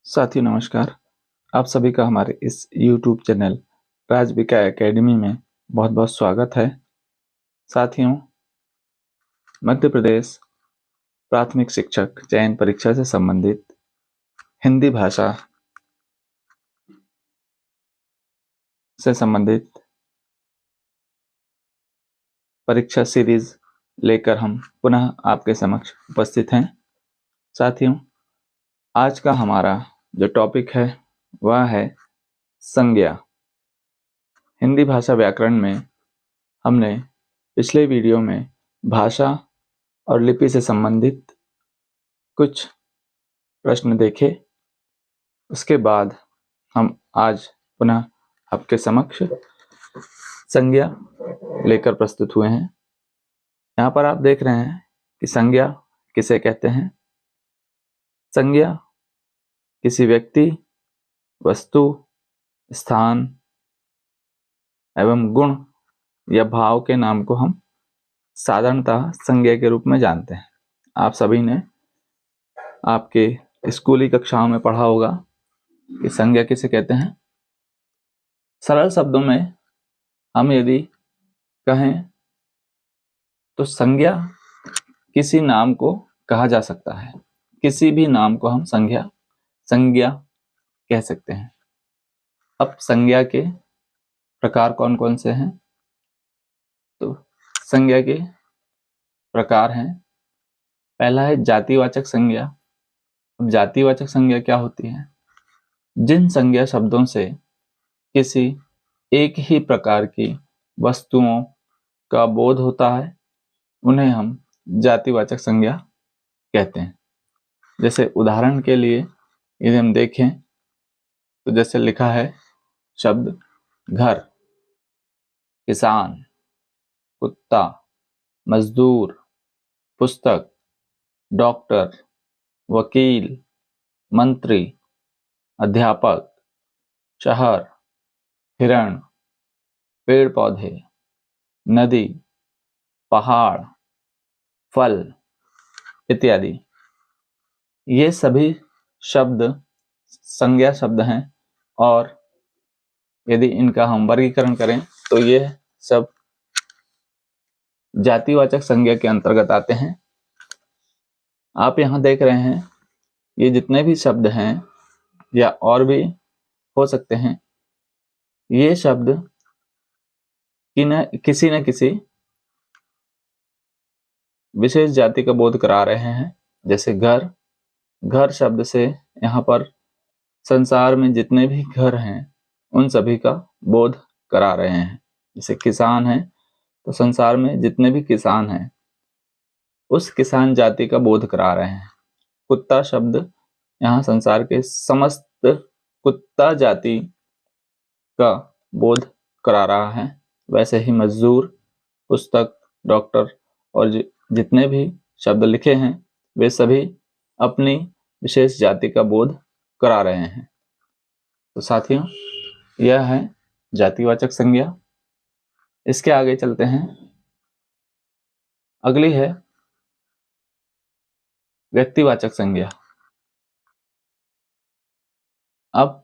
साथियों नमस्कार। आप सभी का हमारे इस YouTube चैनल राजविका एकेडमी में बहुत बहुत स्वागत है। साथियों, मध्य प्रदेश प्राथमिक शिक्षक चयन परीक्षा से संबंधित हिंदी भाषा से संबंधित परीक्षा सीरीज लेकर हम पुनः आपके समक्ष उपस्थित हैं। साथियों, आज का हमारा जो टॉपिक है वह है संज्ञा। हिंदी भाषा व्याकरण में हमने पिछले वीडियो में भाषा और लिपि से संबंधित कुछ प्रश्न देखे। उसके बाद हम आज पुनः आपके समक्ष संज्ञा लेकर प्रस्तुत हुए हैं। यहाँ पर आप देख रहे हैं कि संज्ञा किसे कहते हैं। संज्ञा किसी व्यक्ति, वस्तु, स्थान एवं गुण या भाव के नाम को हम साधारणतः संज्ञा के रूप में जानते हैं। आप सभी ने आपके स्कूली कक्षाओं में पढ़ा होगा कि संज्ञा किसे कहते हैं। सरल शब्दों में हम यदि कहें तो संज्ञा किसी नाम को कहा जा सकता है। किसी भी नाम को हम संज्ञा कह सकते हैं। अब संज्ञा के प्रकार कौन कौन से हैं? तो संज्ञा के प्रकार हैं। पहला है जातिवाचक संज्ञा। अब जातिवाचक संज्ञा क्या होती है? जिन संज्ञा शब्दों से किसी एक ही प्रकार की वस्तुओं का बोध होता है उन्हें हम जातिवाचक संज्ञा कहते हैं। जैसे उदाहरण के लिए यदि हम देखें तो जैसे लिखा है शब्द घर, किसान, कुत्ता, मजदूर, पुस्तक, डॉक्टर, वकील, मंत्री, अध्यापक, शहर, हिरण, पेड़ पौधे, नदी, पहाड़, फल इत्यादि। ये सभी शब्द संज्ञा शब्द हैं और यदि इनका हम वर्गीकरण करें तो ये सब जातिवाचक संज्ञा के अंतर्गत आते हैं। आप यहाँ देख रहे हैं ये जितने भी शब्द हैं या और भी हो सकते हैं, ये शब्द किसी न किसी विशेष जाति का बोध करा रहे हैं। जैसे घर, घर शब्द से यहाँ पर संसार में जितने भी घर हैं उन सभी का बोध करा रहे हैं। जैसे किसान है तो संसार में जितने भी किसान हैं उस किसान जाति का बोध करा रहे हैं। कुत्ता शब्द यहाँ संसार के समस्त कुत्ता जाति का बोध करा रहा है। वैसे ही मजदूर, पुस्तक, डॉक्टर और जितने भी शब्द लिखे हैं वे सभी अपनी विशेष जाति का बोध करा रहे हैं। तो साथियों, यह है जातिवाचक संज्ञा। इसके आगे चलते हैं। अगली है व्यक्तिवाचक संज्ञा। अब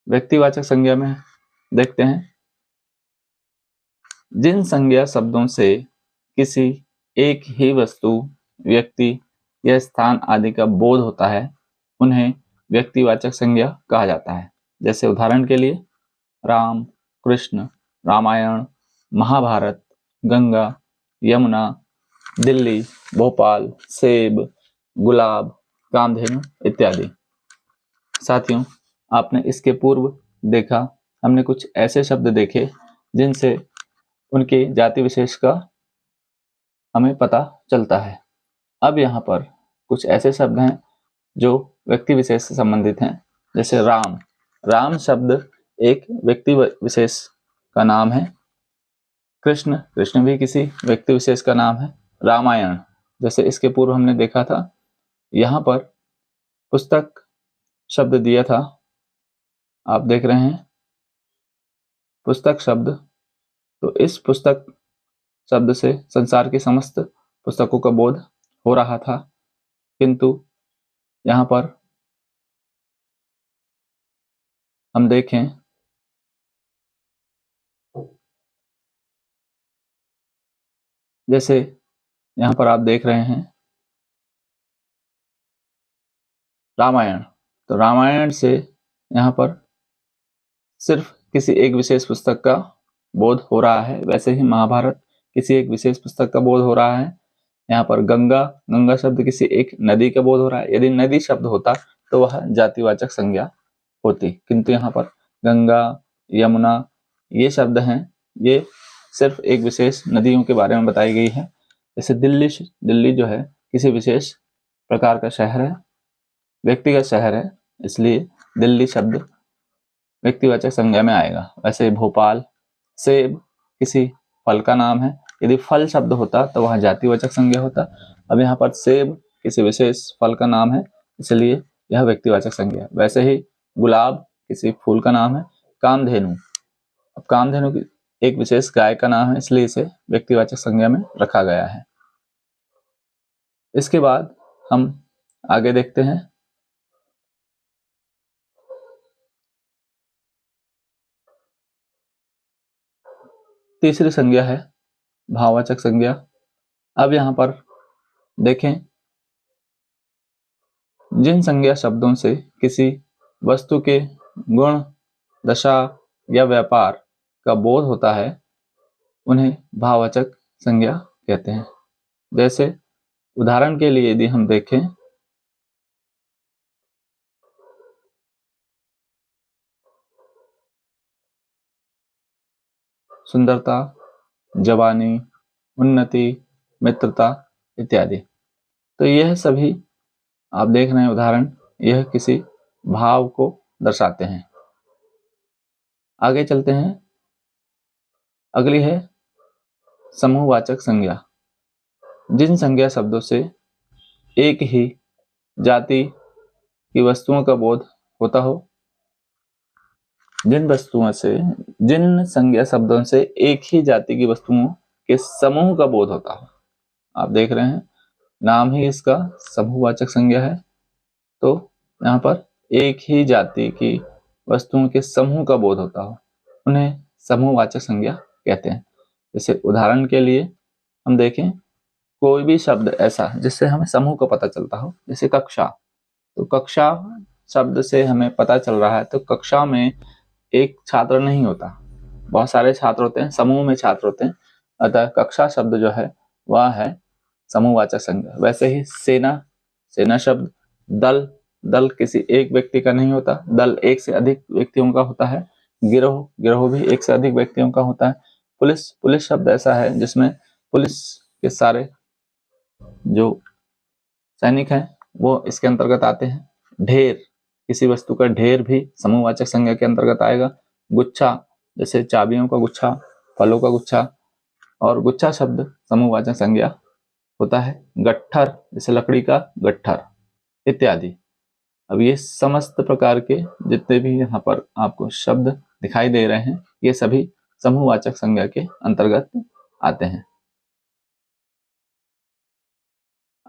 व्यक्तिवाचक संज्ञा में देखते हैं जिन संज्ञा शब्दों से किसी एक ही वस्तु, व्यक्ति या स्थान आदि का बोध होता है उन्हें व्यक्तिवाचक संज्ञा कहा जाता है। जैसे उदाहरण के लिए राम, कृष्ण, रामायण, महाभारत, गंगा, यमुना, दिल्ली, भोपाल, सेब, गुलाब, कामधेनु इत्यादि। साथियों, आपने इसके पूर्व देखा हमने कुछ ऐसे शब्द देखे जिनसे उनके जाति विशेष का हमें पता चलता है। अब यहाँ पर कुछ ऐसे शब्द हैं जो व्यक्ति विशेष से संबंधित हैं। जैसे राम, राम शब्द एक व्यक्ति विशेष का नाम है। कृष्ण, कृष्ण भी किसी व्यक्ति विशेष का नाम है। रामायण, जैसे इसके पूर्व हमने देखा था, यहाँ पर पुस्तक शब्द दिया था, आप देख रहे हैं पुस्तक शब्द। तो इस पुस्तक शब्द से संसार की समस्त पुस्तकों का बोध हो रहा था, किंतु यहाँ पर हम देखें जैसे यहाँ पर आप देख रहे हैं रामायण, तो रामायण से यहाँ पर सिर्फ किसी एक विशेष पुस्तक का बोध हो रहा है, वैसे ही महाभारत किसी एक विशेष पुस्तक का बोध हो रहा है। यहाँ पर गंगा, गंगा शब्द किसी एक नदी का बोध हो रहा है। यदि नदी शब्द होता तो वह जातिवाचक संज्ञा होती, किंतु यहाँ पर गंगा, यमुना ये शब्द हैं, ये सिर्फ एक विशेष नदियों के बारे में बताई गई है। जैसे दिल्ली जो है किसी विशेष प्रकार का शहर है, व्यक्तिगत शहर है, इसलिए दिल्ली शब्द व्यक्तिवाचक संज्ञा में आएगा। वैसे भोपाल, सेब किसी फल का नाम है, यदि फल शब्द होता तो वह जातिवाचक संज्ञा होता। अब यहाँ पर सेब किसी विशेष फल का नाम है, इसलिए यह व्यक्तिवाचक संज्ञा है। वैसे ही गुलाब किसी फूल का नाम है। कामधेनु, अब कामधेनु की एक विशेष गाय का नाम है, इसलिए इसे व्यक्तिवाचक संज्ञा में रखा गया है। इसके बाद हम आगे देखते हैं। तीसरी संज्ञा है भाववाचक संज्ञा। अब यहाँ पर देखें, जिन संज्ञा शब्दों से किसी वस्तु के गुण, दशा या व्यापार का बोध होता है उन्हें भाववाचक संज्ञा कहते हैं। जैसे उदाहरण के लिए यदि हम देखें, सुंदरता, जवानी, उन्नति, मित्रता इत्यादि, तो यह सभी आप देख रहे हैं उदाहरण, यह किसी भाव को दर्शाते हैं। आगे चलते हैं। अगली है समूहवाचक संज्ञा। जिन संज्ञा शब्दों से एक ही जाति की वस्तुओं का बोध होता हो, जिन संज्ञा शब्दों से एक ही जाति की वस्तुओं के समूह का बोध होता हो। आप देख रहे हैं नाम ही इसका समूहवाचक संज्ञा है, तो यहाँ पर एक ही जाति की वस्तुओं के समूह का बोध होता हो उन्हें समूहवाचक संज्ञा कहते हैं। जैसे उदाहरण के लिए हम देखें, कोई भी शब्द ऐसा जिससे हमें समूह का पता चलता हो, जैसे कक्षा, तो कक्षा शब्द से हमें पता चल रहा है तो कक्षा में एक छात्र नहीं होता, बहुत सारे छात्र होते हैं, समूह में छात्र होते हैं, अतः कक्षा शब्द जो है वह है समूहवाचक संज्ञा। वैसे ही सेना, सेना शब्द, दल किसी एक व्यक्ति का नहीं होता, दल एक से अधिक व्यक्तियों का होता है। गिरोह भी एक से अधिक व्यक्तियों का होता है। पुलिस शब्द ऐसा है जिसमें पुलिस के सारे जो सैनिक हैं वो इसके अंतर्गत आते हैं। ढेर, किसी वस्तु का ढेर भी समूहवाचक संज्ञा के अंतर्गत आएगा। गुच्छा, जैसे चाबियों का गुच्छा, फलों का गुच्छा, और गुच्छा शब्द समूहवाचक संज्ञा होता है। गट्ठर, जैसे लकड़ी का गट्ठर इत्यादि। अब ये समस्त प्रकार के जितने भी यहाँ पर आपको शब्द दिखाई दे रहे हैं, ये सभी समूहवाचक संज्ञा के अंतर्गत आते हैं।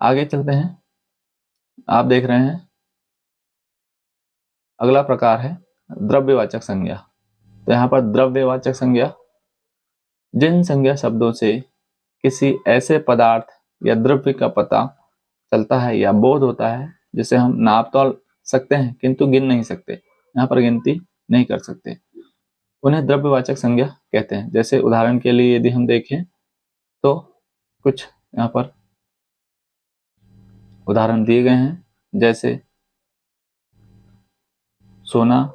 आगे चलते हैं। आप देख रहे हैं अगला प्रकार है द्रव्यवाचक संज्ञा। तो यहाँ पर द्रव्यवाचक संज्ञा, जिन संज्ञा शब्दों से किसी ऐसे पदार्थ या द्रव्य का पता चलता है या बोध होता है जिसे हम नाप तोल सकते हैं किंतु गिन नहीं सकते, यहाँ पर गिनती नहीं कर सकते, उन्हें द्रव्यवाचक संज्ञा कहते हैं। जैसे उदाहरण के लिए यदि हम देखें तो कुछ यहाँ पर उदाहरण दिए गए हैं, जैसे सोना,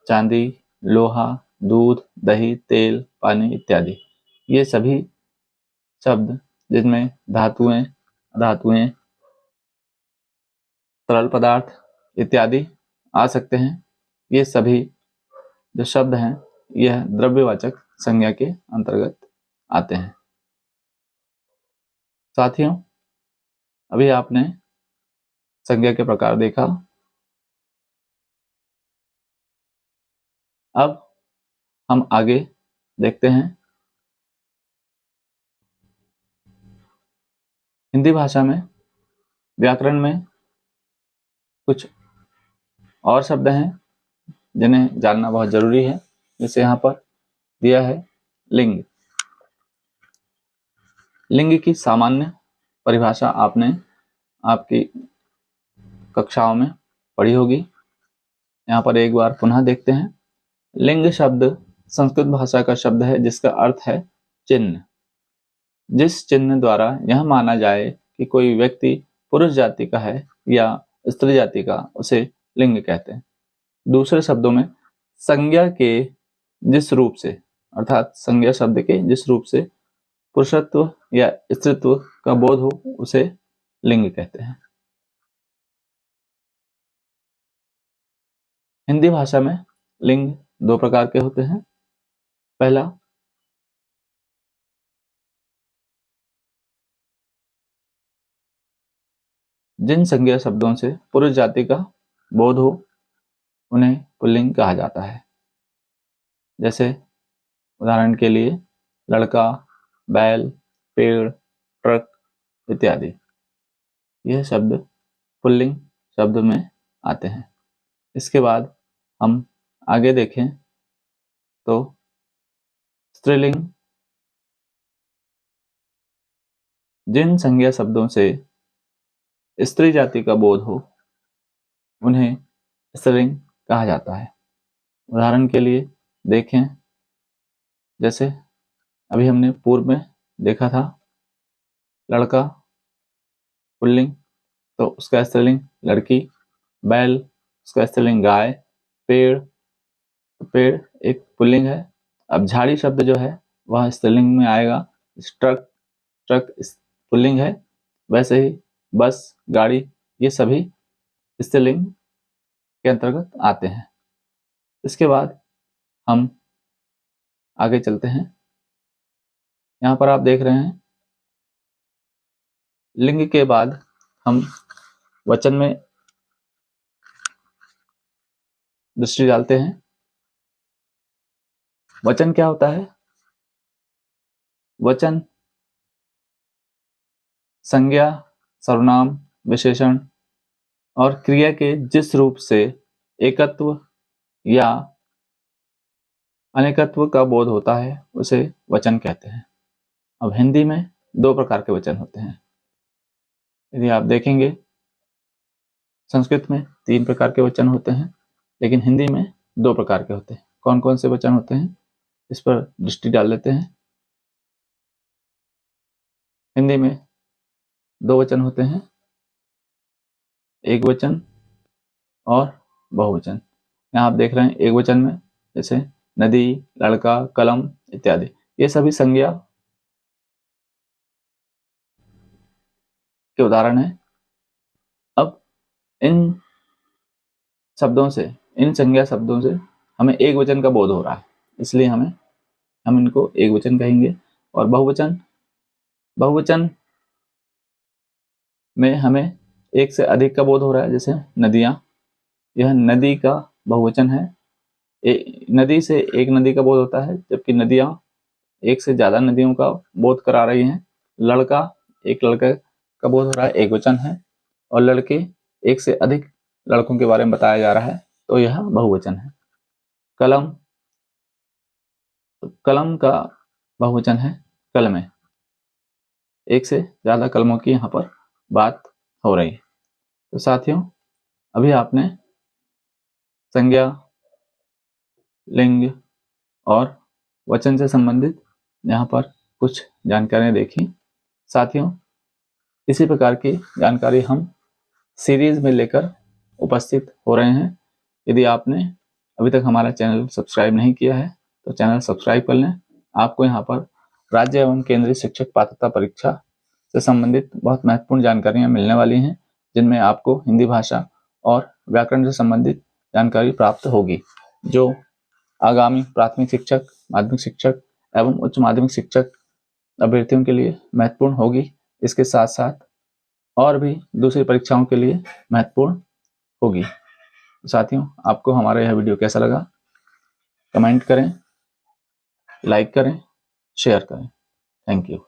चांदी, लोहा, दूध, दही, तेल, पानी इत्यादि। ये सभी शब्द जिनमें धातुएं, तरल पदार्थ इत्यादि आ सकते हैं, ये सभी जो शब्द हैं यह द्रव्यवाचक संज्ञा के अंतर्गत आते हैं। साथियों, अभी आपने संज्ञा के प्रकार देखा। अब हम आगे देखते हैं। हिंदी भाषा में व्याकरण में कुछ और शब्द हैं जिन्हें जानना बहुत जरूरी है, जैसे यहाँ पर दिया है लिंग। लिंग की सामान्य परिभाषा आपने आपकी कक्षाओं में पढ़ी होगी। यहाँ पर एक बार पुनः देखते हैं। लिंग शब्द संस्कृत भाषा का शब्द है जिसका अर्थ है चिन्ह। जिस चिन्ह द्वारा यह माना जाए कि कोई व्यक्ति पुरुष जाति का है या स्त्री जाति का, उसे लिंग कहते हैं। दूसरे शब्दों में संज्ञा के जिस रूप से, अर्थात संज्ञा शब्द के जिस रूप से पुरुषत्व या स्त्रीत्व का बोध हो, उसे लिंग कहते हैं। हिंदी भाषा में लिंग दो प्रकार के होते हैं। पहला, जिन संज्ञा शब्दों से पुरुष जाति का बोध हो उन्हें पुल्लिंग कहा जाता है। जैसे उदाहरण के लिए लड़का, बैल, पेड़, ट्रक इत्यादि। यह शब्द पुल्लिंग शब्द में आते हैं। इसके बाद हम आगे देखें तो स्त्रीलिंग जिन संज्ञा शब्दों से स्त्री जाति का बोध हो उन्हें स्त्रीलिंग कहा जाता है। उदाहरण के लिए देखें, जैसे अभी हमने पूर्व में देखा था लड़का पुल्लिंग, तो उसका स्त्रीलिंग लड़की, बैल उसका स्त्रीलिंग गाय, पेड़ एक पुल्लिंग है। अब झाड़ी शब्द जो है वह स्त्रीलिंग में आएगा। ट्रक पुल्लिंग है। वैसे ही बस, गाड़ी, ये सभी स्त्रीलिंग के अंतर्गत आते हैं। इसके बाद हम आगे चलते हैं। यहाँ पर आप देख रहे हैं लिंग के बाद हम वचन में दृष्टि डालते हैं। वचन क्या होता है? वचन संज्ञा, सर्वनाम, विशेषण और क्रिया के जिस रूप से एकत्व या अनेकत्व का बोध होता है उसे वचन कहते हैं। अब हिंदी में दो प्रकार के वचन होते हैं। यदि आप देखेंगे संस्कृत में 3 प्रकार के वचन होते हैं, लेकिन हिंदी में 2 प्रकार के होते हैं। कौन कौन से वचन होते हैं, इस पर दृष्टि डाल लेते हैं। हिंदी में 2 वचन होते हैं, एक वचन और बहुवचन। यहाँ आप देख रहे हैं एक वचन में जैसे नदी, लड़का, कलम इत्यादि, ये सभी संज्ञा के उदाहरण हैं। अब इन शब्दों से, इन संज्ञा शब्दों से हमें एक वचन का बोध हो रहा है, इसलिए हम इनको एक वचन कहेंगे। और बहुवचन में हमें एक से अधिक का बोध हो रहा है, जैसे नदियां, यह नदी का बहुवचन है। नदी से एक नदी का बोध होता है, जबकि नदियां एक से ज्यादा नदियों का बोध करा रही हैं। लड़का, एक लड़के का बोध हो रहा है, एक वचन है। और लड़के, एक से अधिक लड़कों के बारे में बताया जा रहा है, तो यह बहुवचन है। कलम का बहुवचन है कलमें, एक से ज्यादा कलमों की यहाँ पर बात हो रही है। तो साथियों, अभी आपने संज्ञा, लिंग और वचन से संबंधित यहाँ पर कुछ जानकारियां देखी। साथियों, इसी प्रकार की जानकारी हम सीरीज में लेकर उपस्थित हो रहे हैं। यदि आपने अभी तक हमारा चैनल सब्सक्राइब नहीं किया है तो चैनल सब्सक्राइब कर लें। आपको यहाँ पर राज्य एवं केंद्रीय शिक्षक पात्रता परीक्षा से संबंधित बहुत महत्वपूर्ण जानकारियां मिलने वाली हैं, जिनमें आपको हिंदी भाषा और व्याकरण से संबंधित जानकारी प्राप्त होगी, जो आगामी प्राथमिक शिक्षक, माध्यमिक शिक्षक एवं उच्च माध्यमिक शिक्षक अभ्यर्थियों के लिए महत्वपूर्ण होगी। इसके साथ साथ और भी दूसरी परीक्षाओं के लिए महत्वपूर्ण होगी। साथियों, आपको हमारा यह वीडियो कैसा लगा, कमेंट करें, लाइक करें, शेयर करें। Thank you.